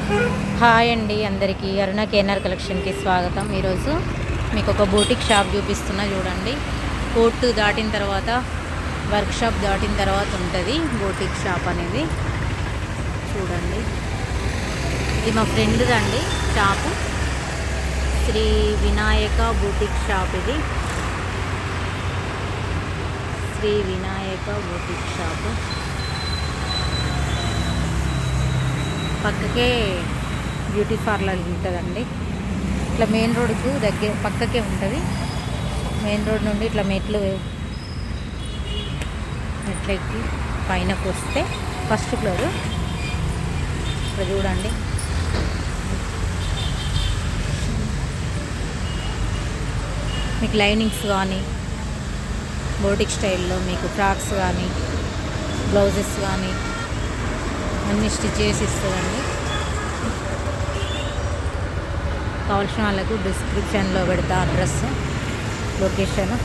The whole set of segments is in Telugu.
హాయ్ అండి అందరికీ. అరుణ కేఎన్ఆర్ కలెక్షన్కి స్వాగతం. ఈరోజు మీకు ఒక బూటిక్ షాప్ చూపిస్తున్నా చూడండి. కోర్టు దాటిన తర్వాత వర్క్ షాప్ దాటిన తర్వాత ఉంటుంది బూటిక్ షాప్ అనేది. చూడండి, ఇది మా ఫ్రెండ్దండి shop, Sri Vinayaka boutique shop. ఇది శ్రీ వినాయక బూటిక్ షాపు. పక్కకే బ్యూటీ పార్లర్ ఉంటుందండి. ఇట్లా మెయిన్ రోడ్కు దగ్గర పక్కకే ఉంటుంది. మెయిన్ రోడ్ నుండి ఇట్లా మెట్లెక్కి పైనకు వస్తే ఫస్ట్ ఫ్లోర్. ఇక్కడ చూడండి, మీకు లైనింగ్స్ కానీ బోటిక్ స్టైల్లో మీకు ఫ్రాక్స్ కానీ బ్లౌజెస్ కానీ అన్నీ స్టిచ్ చేసి ఇస్తుందండి. కావాల్సిన వాళ్ళకు డిస్క్రిప్షన్లో పెడతా అడ్రస్, లొకేషన్.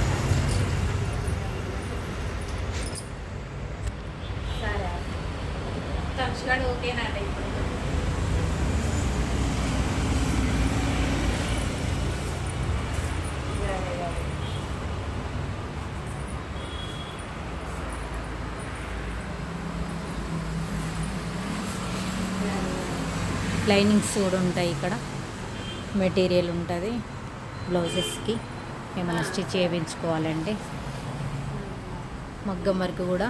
లైనింగ్స్ కూడా ఉంటాయి ఇక్కడ. మెటీరియల్ ఉంటుంది బ్లౌజెస్కి ఏమైనా స్టిచ్ చేయించుకోవాలంటే. మగ్గం వర్క్ కూడా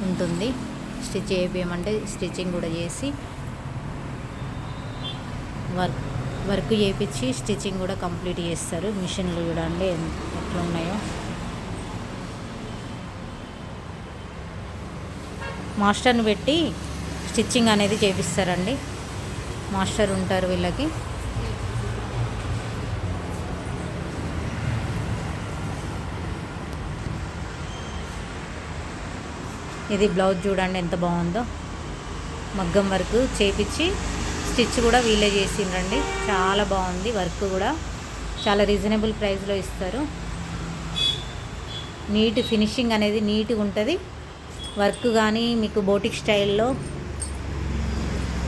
ఉంటుంది. స్టిచ్ చేయించమంటే స్టిచ్చింగ్ కూడా చేసి వర్క్ చేయించి స్టిచ్చింగ్ కూడా కంప్లీట్ చేస్తారు. మిషన్లు చూడండి ఎట్లున్నాయో. మాస్టర్ని పెట్టి స్టిచ్చింగ్ అనేది చేపిస్తారండి. మాస్టర్ ఉంటారు వీళ్ళకి. ఇది బ్లౌజ్ చూడండి ఎంత బాగుందో. మగ్గం వర్క్ చేపించి స్టిచ్ కూడా వీళ్ళే చేసిండ్రండి. చాలా బాగుంది. వర్క్ కూడా చాలా రీజనబుల్ ప్రైస్లో ఇస్తారు. నీట్ ఫినిషింగ్ అనేది నీట్గా ఉంటుంది. వర్క్ కానీ మీకు బోటిక్ స్టైల్లో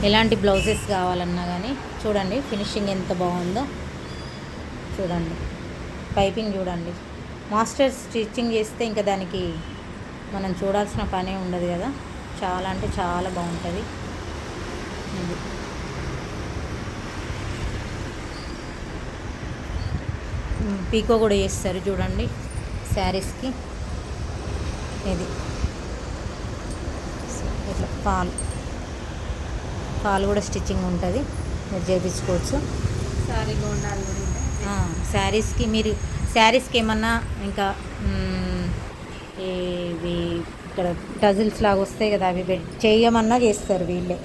ఎలాంటి బ్లౌజెస్ కావాలన్నా కానీ చూడండి ఫినిషింగ్ ఎంత బాగుందో. చూడండి పైపింగ్ చూడండి. మాస్టర్ స్టిచ్చింగ్ చేస్తే ఇంకా దానికి మనం చూడాల్సిన పనే ఉండదు కదా. చాలా అంటే చాలా బాగుంటుంది. పీకో కూడా చేస్తారు చూడండి శారీస్కి. ఇది ఇట్లా పాలు కూడా స్టిచ్చింగ్ ఉంటుంది, మీరు చేయించుకోవచ్చు. శారీస్కి ఏమన్నా ఇంకా ఇవి ఇక్కడ టజిల్స్ లాగా వస్తాయి కదా, అవి చేయమన్నా చేస్తారు వీళ్ళే.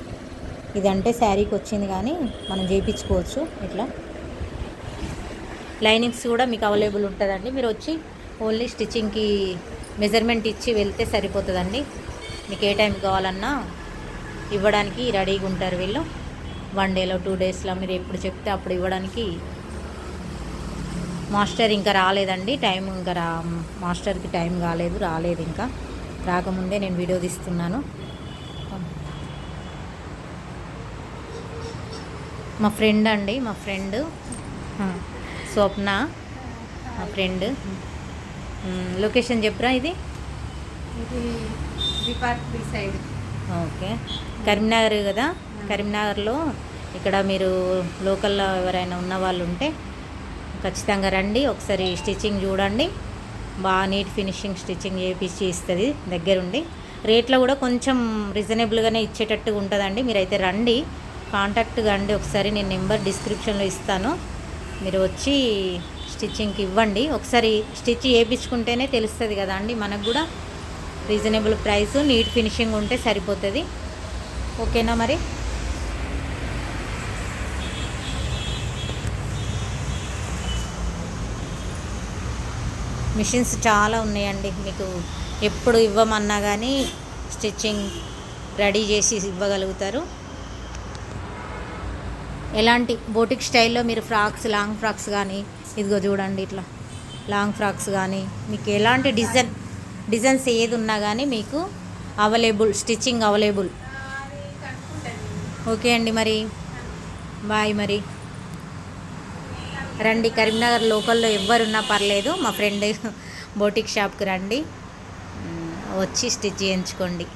ఇదంటే శారీకి వచ్చింది కానీ మనం చేయించుకోవచ్చు. ఇట్లా లైనింగ్స్ కూడా మీకు అవైలబుల్ ఉంటుందండి. మీరు వచ్చి ఓన్లీ స్టిచ్చింగ్కి మెజర్మెంట్ ఇచ్చి వెళ్తే సరిపోతుందండి. మీకు ఏ టైం కావాలన్నా ఇవ్వడానికి రెడీగా ఉంటారు వీళ్ళు. 1 డేలో 2 డేస్లో మీరు ఎప్పుడు చెప్తే అప్పుడు ఇవ్వడానికి. మాస్టర్ ఇంకా రాలేదండి. మాస్టర్కి టైం రాలేదు ఇంకా. రాకముందే నేను వీడియో తీస్తున్నాను. మా ఫ్రెండ్ స్వప్న, మా ఫ్రెండ్. లొకేషన్ చెప్పరా? ఇది సైడ్. ఓకే, కరీంనగర్ కదా. కరీంనగర్లో ఇక్కడ మీరు లోకల్లో ఎవరైనా ఉన్న వాళ్ళు ఉంటే ఖచ్చితంగా రండి. ఒకసారి స్టిచ్చింగ్ చూడండి. బాగా నీట్ ఫినిషింగ్ స్టిచ్చింగ్ చేయించి ఇస్తుంది దగ్గరుండి. రేట్లో కూడా కొంచెం రీజనబుల్గానే ఇచ్చేటట్టుగా ఉంటుందండి. మీరైతే రండి, కాంటాక్ట్ కండి ఒకసారి. నేను నెంబర్ డిస్క్రిప్షన్లో ఇస్తాను. మీరు వచ్చి స్టిచ్చింగ్కి ఇవ్వండి. ఒకసారి స్టిచ్ చేయించుకుంటేనే తెలుస్తుంది కదా అండి మనకు కూడా. రీజనబుల్ ప్రైస్, నీట్ ఫినిషింగ్ ఉంటే సరిపోతుంది. ఓకేనా మరి? మిషన్స్ చాలా ఉన్నాయండి. మీకు ఎప్పుడు ఇవ్వమన్నా కానీ స్టిచ్చింగ్ రెడీ చేసి ఇవ్వగలుగుతారు. ఎలాంటి బోటిక్ స్టైల్లో మీరు ఫ్రాక్స్, లాంగ్ ఫ్రాక్స్ కానీ, ఇదిగో చూడండి ఇట్లా లాంగ్ ఫ్రాక్స్ కానీ, మీకు ఎలాంటి డిజైన్స్ ఏది ఉన్నా కానీ మీకు అవైలబుల్, స్టిచ్చింగ్ అవైలబుల్ ఓకే అండి, మరి బాయ్. మరి రండి, కరీంనగర్ లోకల్లో ఎవ్వరున్నా పర్లేదు, మా ఫ్రెండ్ బోటిక్ షాప్కి రండి, వచ్చి స్టిచ్ చేయించుకోండి.